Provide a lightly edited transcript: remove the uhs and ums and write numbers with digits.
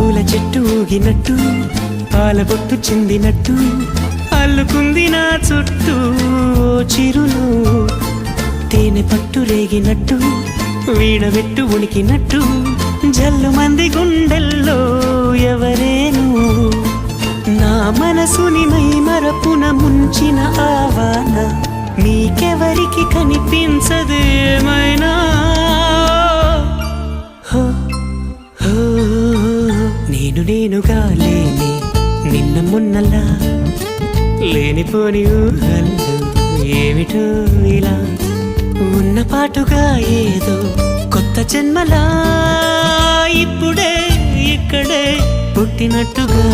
పూల చెట్టు ఊగినట్టు పాలబొట్టు చిందినట్టు అల్లుకుంది నా చుట్టూ చిరులు తేనె పట్టు రేగినట్టు వీణవెట్టు ఉనికినట్టు జల్లు మంది గుండెల్లో ఎవరేను నా మనసుని మై మరపున ముంచిన ఆవాన నీకెవరికి కనిపించదు ఏమైనా నేనుగా లేని నిన్న మొన్నలా లేనిపోని ఊహల్లో ఏమిటో ఇలా ఉన్న పాటుగా ఏదో కొత్త జన్మలా ఇప్పుడే ఇక్కడే పుట్టినట్టుగా